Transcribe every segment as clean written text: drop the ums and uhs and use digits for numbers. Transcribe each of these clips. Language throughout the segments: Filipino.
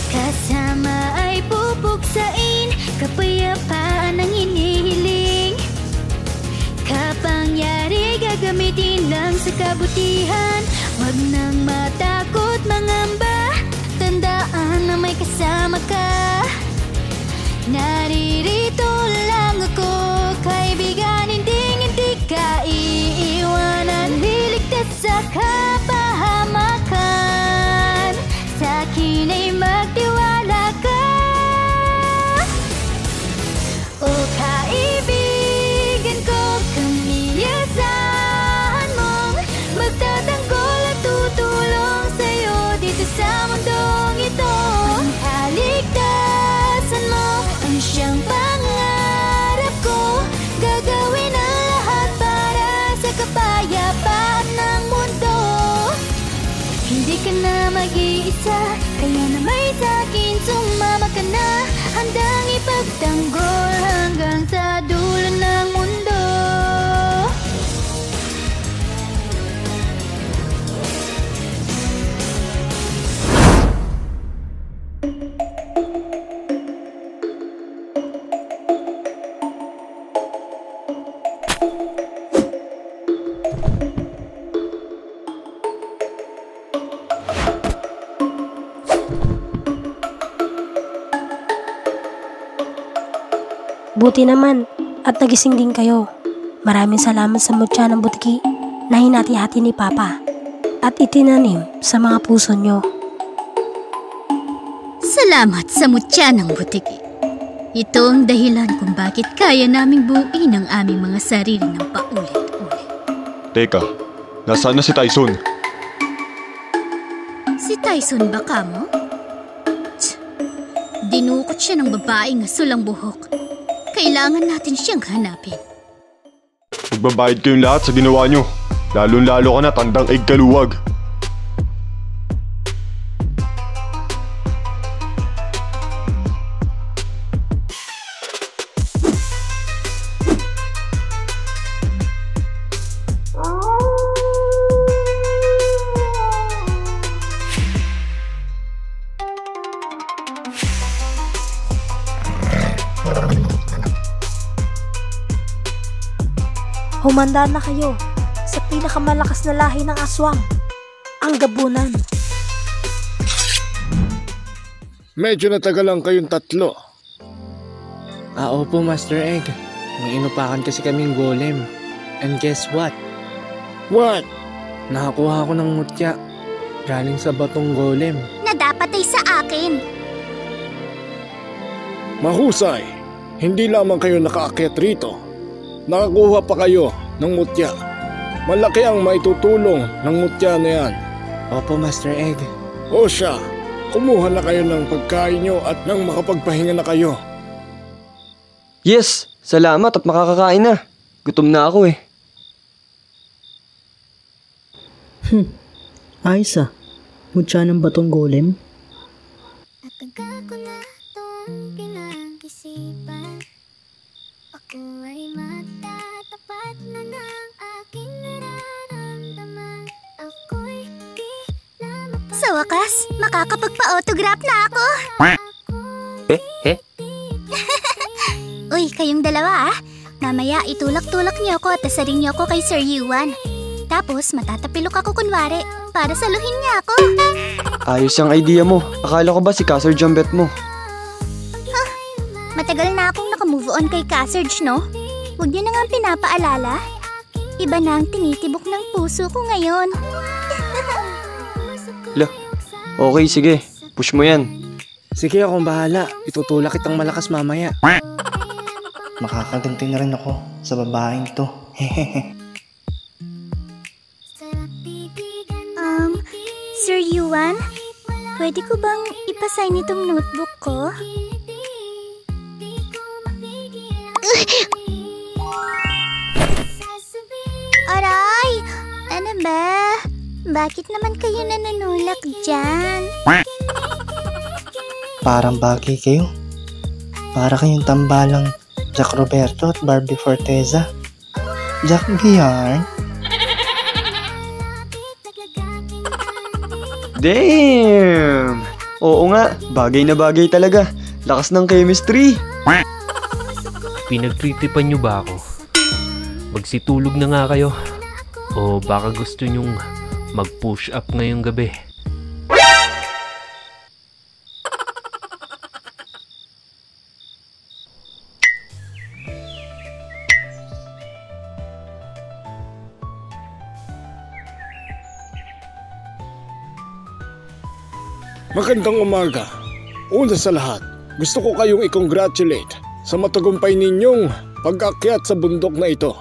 Kasama ay pupuksain, kapayapaan ang hinihiling. Kapangyari gagamitin lang sa kabutihan. Wag nang matakot mangamba, tandaan na may kasama ka. Naririto lang ako, kaibigan, hindi ka iiwanan. Liligtas sa kapahamakan, sa akin ay magtiwala ka. O kaibigan ko, kami asahan mong magtatanggol at tutulong sa'yo dito sa mundong ito. Ang kaligtasan mo ang siyang pangarap ko, gagawin ang lahat para sa kapayapaan ng mundo. Hindi ka na mag-iisa, kaya na may sa'kin sumama ka na. Handang ipagtanggol hanggang sa dulo ng mundo. Buti naman at nagising din kayo. Maraming salamat sa mutya ng butiki na hinati-hati ni Papa at itinanim sa mga puso nyo. Salamat sa mutya ng butiki. Ito ang dahilan kung bakit kaya naming buuin ang aming mga sarili ng paulit-ulit. Teka, nasaan na si Tyson? Si Tyson ba kamo? Dinukot siya ng babaeng asulang buhok. Kailangan natin siyang hanapin. Magbabayad kayong lahat sa ginawa nyo. Lalong-lalo ka na, tandang egg kaluwag. Humanda na kayo sa pinakamalakas na lahi ng aswang, ang gabunan. Medyo natagalan kayong tatlo. Opo, Master Egg. May inupakan kasi kaming golem. And guess what? What? Nakakuha ko ng mutya galing sa batong golem. Na dapat ay sa akin. Mahusay. Hindi lamang kayo nakaakyat rito. Nakakuha pa kayo ng mutya. Malaki ang maitutulong ng mutya na yan. Opo, Master Egg. O siya, kumuha na kayo ng pagkain nyo at nang makapagpahinga na kayo. Yes, salamat at makakakain na. Gutom na ako eh. Ayos ah. Mutya ng batong golem. Natagal ko na itong pinag-isipan. Ako ay matatapat na ng aking nararamdaman. Ako'y di lamang. Sa wakas, makakapagpa-autograph na ako. Uy, kayong dalawa ah. Mamaya itulak-tulak niyo ako at asarin niyo ako kay Sir Yuan. Tapos matatapilok ako kunwari para saluhin niya ako. Ayos ang idea mo. Akala ko ba si Kasser Jambet mo? Matagal na akong nakamove on kay Kasserge, no? Huwag niyo na nga pinapaalala. Iba na ang tinitibok ng puso ko ngayon. Lah, okay sige. Push mo yan. Sige, akong bahala. Itutulak kitang malakas mamaya. Makakaganti na rin ako sa babaeng to. Sir Yuan, pwede ko bang ipasign itong notebook ko? Aray! Ano ba? Bakit naman kayo nanunulak dyan? Parang bagay kayo. Para kayong tambalang Jack Roberto at Barbie Forteza. Jack Guiarn. Damn! Oo nga, bagay na bagay talaga. Lakas ng chemistry. Pinagtritipan nyo ba ako? Magsitulog na nga kayo. O baka gusto nyong mag-push up ngayong gabi? Magandang umaga. Una sa lahat, gusto ko kayong i-congratulate sa matagumpay ninyong pag-akyat sa bundok na ito.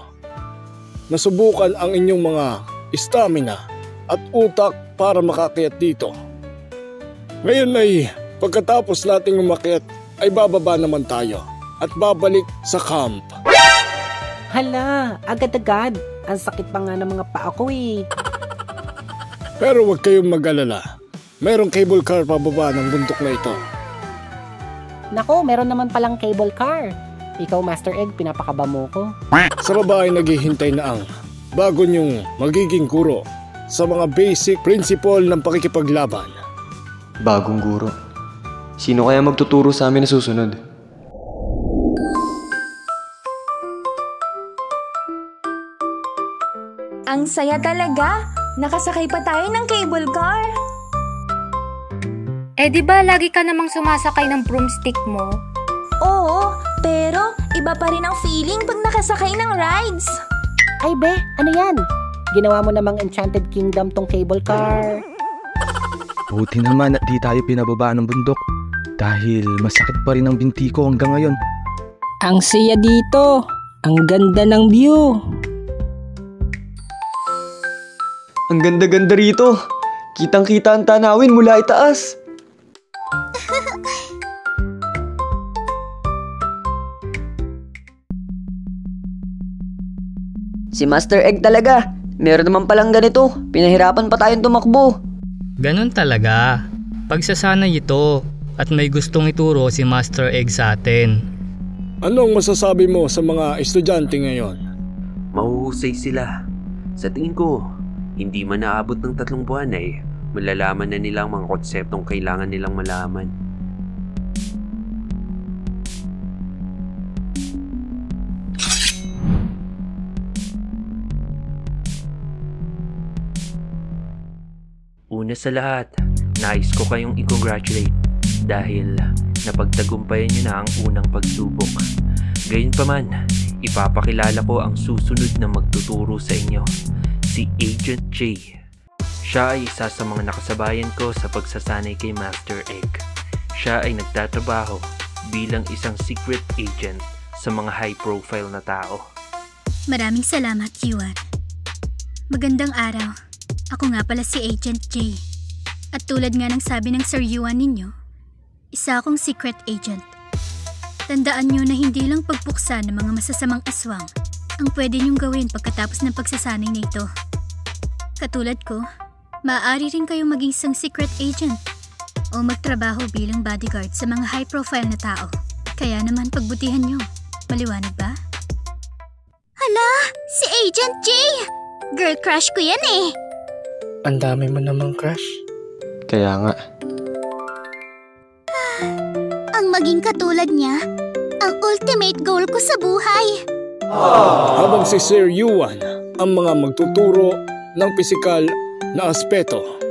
Nasubukan ang inyong mga stamina at utak para makakyat dito. Ngayon ay pagkatapos nating umakyat ay bababa naman tayo at babalik sa camp. Hala, agad-agad. Ang sakit pa nga ng mga paa ko eh. Pero huwag kayong mag-alala. Merong cable car pababa ng bundok na ito. Nako, meron naman palang cable car. Ikaw, Master Egg, pinapakaba mo ko. Sa baba ay naghihintay na ang bago niyong magiging guro sa mga basic principle ng pakikipaglaban. Bagong guro. Sino kaya magtuturo sa amin na susunod? Ang saya talaga! Nakasakay pa tayo ng cable car! Eh di ba lagi ka namang sumasakay ng broomstick mo? Oo, pero iba pa rin ang feeling pag nakasakay ng rides. Ay be, ano yan? Ginawa mo namang Enchanted Kingdom tong cable car. Buti naman at di tayo pinababa ng bundok dahil masakit pa rin ang binti ko hanggang ngayon. Ang saya dito. Ang ganda ng view. Ang ganda-ganda rito. Kitang-kita ang tanawin mula itaas. Si Master Egg talaga. Meron naman palang ganito. Pinahirapan pa tayong tumakbo. Ganon talaga. Pagsasanay ito at may gustong ituro si Master Egg sa atin. Anong masasabi mo sa mga estudyante ngayon? Mahuhusay sila. Sa tingin ko, hindi man naabot ng 3 buwan ay malalaman na nila ang mga konseptong kailangan nilang malaman. Una sa lahat, nais ko kayong i-congratulate dahil napagtagumpayan niyo na ang unang pagsubok. Gayunpaman, ipapakilala ko ang susunod na magtuturo sa inyo, si Agent J. Siya ay isa sa mga nakasabayan ko sa pagsasanay kay Master Egg. Siya ay nagtatrabaho bilang isang secret agent sa mga high-profile na tao. Maraming salamat, Yuan. Magandang araw. Ako nga pala si Agent J. At tulad nga ng sabi ng Sir Yuan ninyo, isa akong secret agent. Tandaan nyo na hindi lang pagpuksa ng mga masasamang aswang ang pwede nyong gawin pagkatapos ng pagsasanay na ito. Katulad ko, maaari rin kayong maging isang secret agent o magtrabaho bilang bodyguard sa mga high-profile na tao. Kaya naman pagbutihan nyo. Maliwanag ba? Hala! Si Agent J! Girl crush ko yan eh! Ang dami mo namang crush. Kaya nga. Ang maging katulad niya, ang ultimate goal ko sa buhay. Habang si Sir Yuan ang mga magtuturo ng pisikal na aspeto,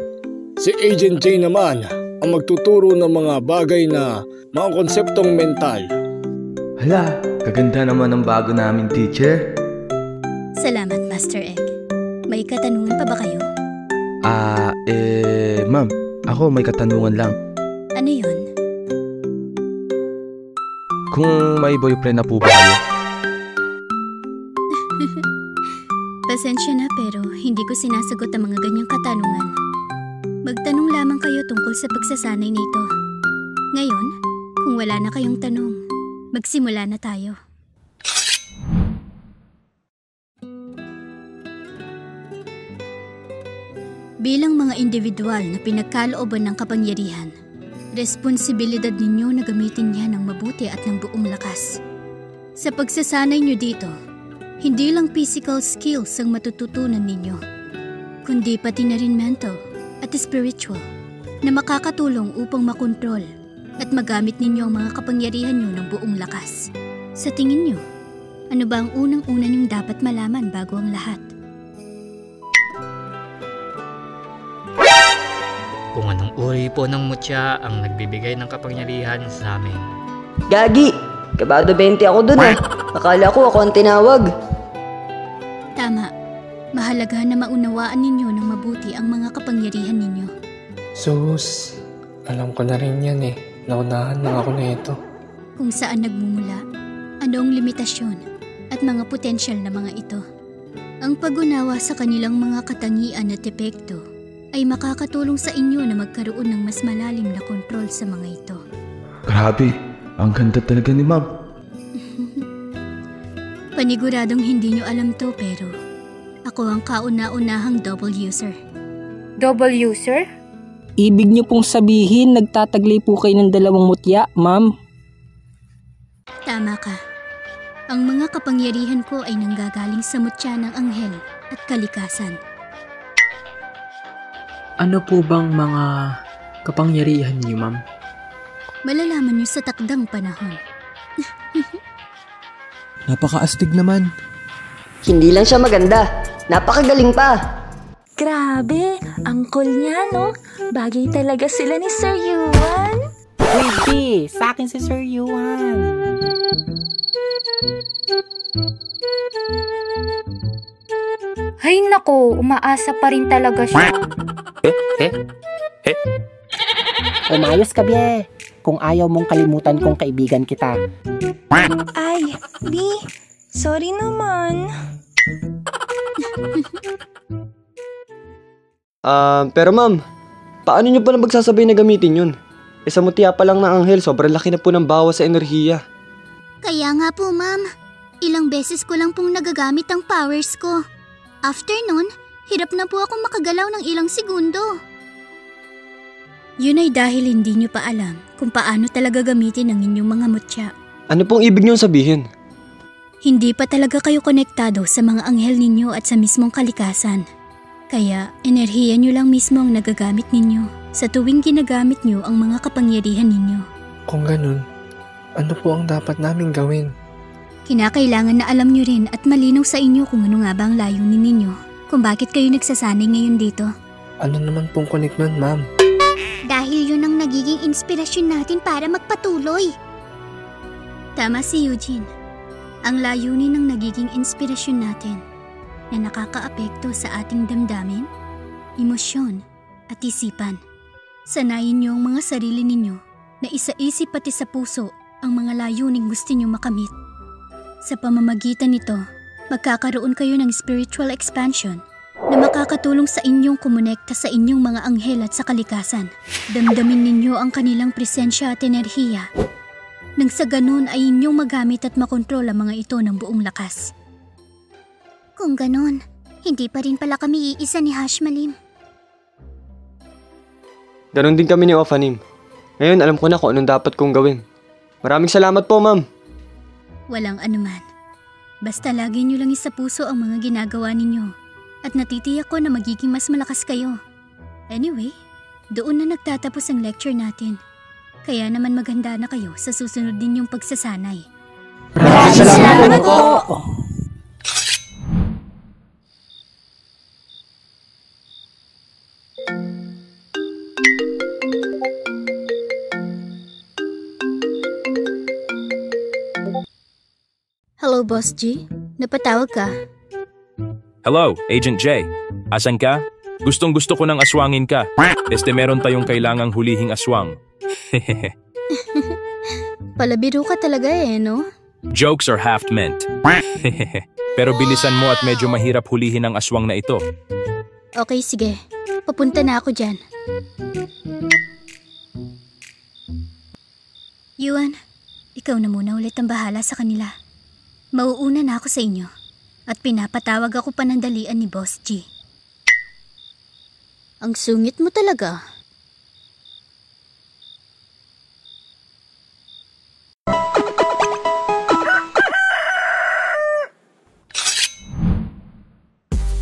si Agent J naman ang magtuturo ng mga bagay na mga konseptong mental. Hala, kaganda naman ang bago namin teacher. Salamat, Master Egg. May katanungan pa ba kayo? Ma'am, ako may katanungan lang. Ano yun? Kung may boyfriend na po ba kayo? Pasensya na pero hindi ko sinasagot ang mga ganyang katanungan. Magtanong lamang kayo tungkol sa pagsasanay nito. Ngayon, kung wala na kayong tanong, magsimula na tayo. Bilang mga individual na pinagkalooban ng kapangyarihan, responsibilidad ninyo na gamitin yan ng mabuti at ng buong lakas. Sa pagsasanay nyo dito, hindi lang physical skills ang matututunan ninyo, kundi pati na rin mental at spiritual. na makakatulong upang makontrol at magamit ninyo ang mga kapangyarihan nyo ng buong lakas. Sa tingin nyo, ano ba ang unang-una nyong dapat malaman bago ang lahat? Kung anong uri po ng mutya ang nagbibigay ng kapangyarihan sa amin. Gagi! Kabado 20 ako dun ah. Akala ko ako ang tinawag. Tama. Mahalaga na maunawaan ninyo ng mabuti ang mga kapangyarihan ninyo. Sus, alam ko na rin yan eh. Naunahan lang ako na ito. Kung saan nagmumula, anong limitasyon at mga potensyal na mga ito. Ang pag-unawa sa kanilang mga katangian at epekto ay makakatulong sa inyo na magkaroon ng mas malalim na kontrol sa mga ito. Grabe, ang ganda talaga ni Ma'am. Paniguradong hindi nyo alam to pero ako ang kauna-unahang double user. Double user? Ibig niyo pong sabihin nagtataglay po kayo ng dalawang mutya, Ma'am? Tama ka. Ang mga kapangyarihan ko ay nanggagaling sa mutya ng anghel at kalikasan. Ano po bang mga kapangyarihan niyo, Ma'am? Malalaman niyo sa takdang panahon. Napakaastig naman. Hindi lang siya maganda, napakagaling pa. Grabe, ang cool niya, no? Bagay talaga sila ni Sir Yuan. Baby, sa akin si Sir Yuan. Hay nako, umaasa pa rin talaga siya. Umayos ka, Bie. Kung ayaw mong kalimutan kong kaibigan kita. Ay, Bi, sorry naman. Pero ma'am, paano nyo pa na magsasabay na gamitin yun? Sa mutya pa lang ng anghel, sobrang laki na po ng bawas sa enerhiya. Kaya nga po, ma'am. Ilang beses ko lang pong nagagamit ang powers ko. After nun, hirap na po akong makagalaw ng ilang segundo. Yun ay dahil hindi nyo pa alam kung paano talaga gamitin ang inyong mga mutya. Ano pong ibig nyo sabihin? Hindi pa talaga kayo konektado sa mga anghel ninyo at sa mismong kalikasan. Kaya, enerhiya nyo lang mismo ang nagagamit ninyo sa tuwing ginagamit nyo ang mga kapangyarihan ninyo. Kung ganun, ano po ang dapat naming gawin? Kinakailangan na alam nyo rin at malinaw sa inyo kung ano nga ba ang layunin ninyo, kung bakit kayo nagsasanay ngayon dito. Ano naman pong connect nun, ma'am? Dahil yun ang nagiging inspirasyon natin para magpatuloy. Tama si Eugene. Ang layunin ng nagiging inspirasyon natin na nakakaapekto sa ating damdamin, emosyon at isipan. Sanayin niyo ang mga sarili ninyo na isaisip pati sa puso ang mga layuning gusto niyo makamit. Sa pamamagitan nito, magkakaroon kayo ng spiritual expansion na makakatulong sa inyong kumonekta sa inyong mga anghel at sa kalikasan. Damdamin ninyo ang kanilang presensya at enerhiya. Nang sa ganun ay inyong magamit at makontrol ang mga ito ng buong lakas. Kung ganun, hindi pa rin pala kami iisa ni Hashmalim. Ganon din kami ni Ophanim. Ngayon alam ko na kung anong dapat kong gawin. Maraming salamat po, ma'am. Walang anuman. Basta lagi nyo lang sa puso ang mga ginagawa ninyo at natitiyak ko na magiging mas malakas kayo. Anyway, doon na nagtatapos ang lecture natin. Kaya naman maganda na kayo sa susunod din yung pagsasanay. Maraming salamat po! Hello, Boss G. Napatawag ka? Hello, Agent J. Asan ka? Gustong-gusto ko ng aswangin ka. Meron tayong kailangang hulihing aswang. Palabiro ka talaga no? Jokes are half meant. Pero bilisan mo at medyo mahirap hulihin ang aswang na ito. Okay, sige. Papunta na ako dyan. Yuan, ikaw na muna ulit ang bahala sa kanila. Mauuna na ako sa inyo at pinapatawag ako panandalian ni Boss G. Ang sungit mo talaga.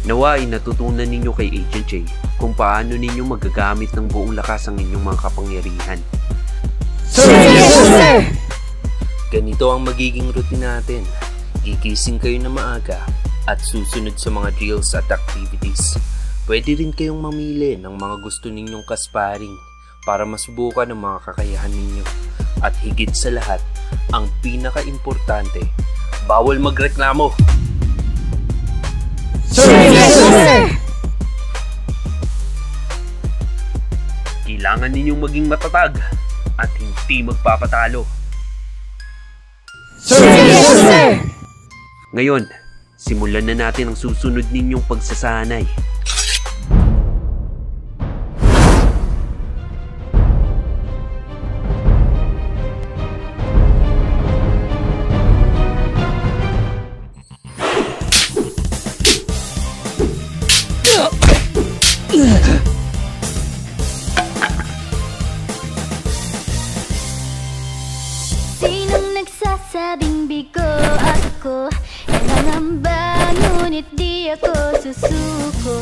Nawa ay natutunan ninyo kay Agent J kung paano ninyo magagamit ng buong lakas ang inyong mga kapangyarihan. Sir! Ganito ang magiging routine natin. Gigising kayo na maaga at susunod sa mga drills at activities. Pwede rin kayong mamili ng mga gusto ninyong kasparing para masubukan ang mga kakayahan ninyo. At higit sa lahat, ang pinaka-importante, bawal magreklamo. Sir! Kailangan ninyong maging matatag at hindi magpapatalo. Sir! Ngayon, simulan na natin ang susunod ninyong pagsasanay. Sinong nagsasabing bigo ako? Nangangamba, ngunit di ako susuko.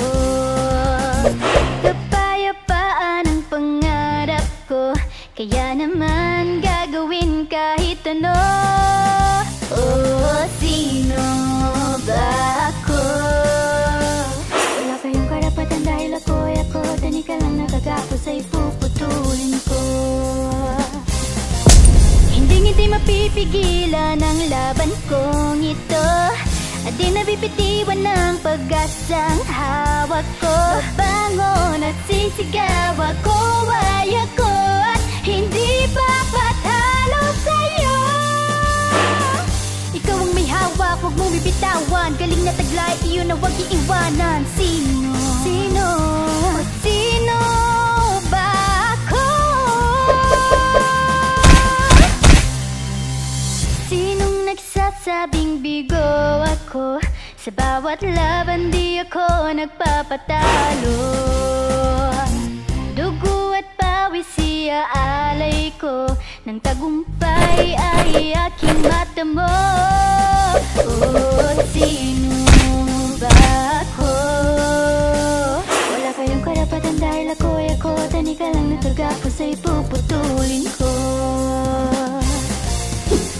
Kapayapaan ang pangarap ko, kaya naman gagawin kahit ano. Oh, sino ba ako? Wala kayong karapatan dahil ako'y ako. Tani ka lang nakagapos ay puputulin ko. Hindi mapipigilan ang laban kong ito, at di nabibitiwan ng pag-asang hawak ko. Babangon at sisigaw ako ay ako, at hindi papatalo sa'yo. Ikaw ang may hawak, huwag mong bibitawan. Galing na taglay, iyon na huwag iiwanan. Sino? Sino? Sino ba ako? Sinong nagsasabing bigo ako? Sa bawat laban di ako nagpapatalo. Dugo at pawis iaalay ko, ng tagumpay ay aking matamo. Oh, sino ba ako? Wala kayong karapatan dahil ako'y ako. Tani ka lang natagapos ay puputulin ko.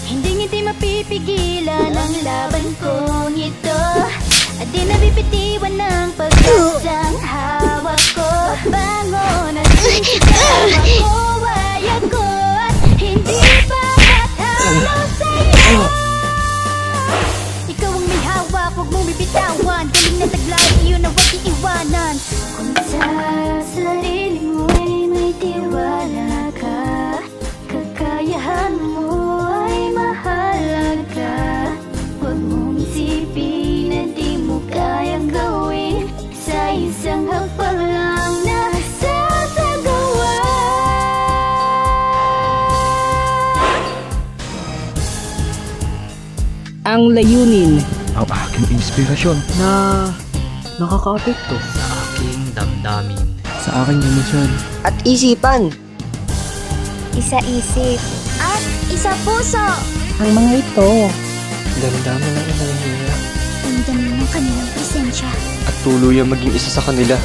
Hindi mapipigilan ang laban kong ito, at di nabibitiwan ng pag-asang hawak ko. Bangon at sisigaw ako ay ako, at hindi papatalo sa'yo. Ikaw ang may hawak, huwag mong bibitawan. Galing na taglay, iyon na huwag iiwanan. Kung sa sarili mo'y may tiwala ka, kakayahan mo ay mahalaga. Huwag mong isipin na di mo kayang gawin, sa isang hakbang lang nasasagawa. Ang layunin ang aking inspirasyon na nakaka-apekto sa aking damdamin, sa aking emosyon at isipan. Isa-isip at isa-puso. Ang mga ito, damdamin ng enerhiya, Damdamin ng kanilang presensya, at tuluyang maging isa sa kanila.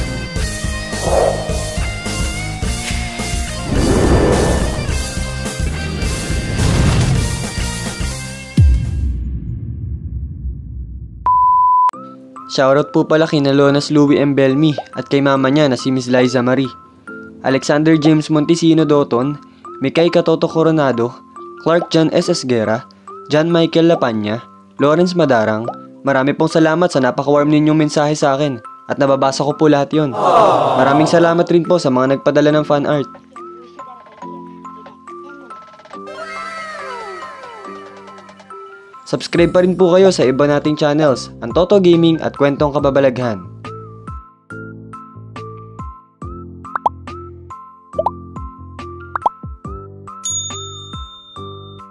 Shoutout po pala kina Lonas Louie M. Belmi at kay mama niya na si Miss Liza Marie. Alexander James Montesino Doton, Mikay Katoto Coronado, Clark John S. Esguera, John Michael Lapanya, Lawrence Madarang. Marami pong salamat sa napaka-warm ninyong mensahe sa akin at nababasa ko po lahat yon. Maraming salamat rin po sa mga nagpadala ng fan art. Subscribe pa rin po kayo sa iba nating channels, ang Toto Gaming at Kwentong Kababalaghan.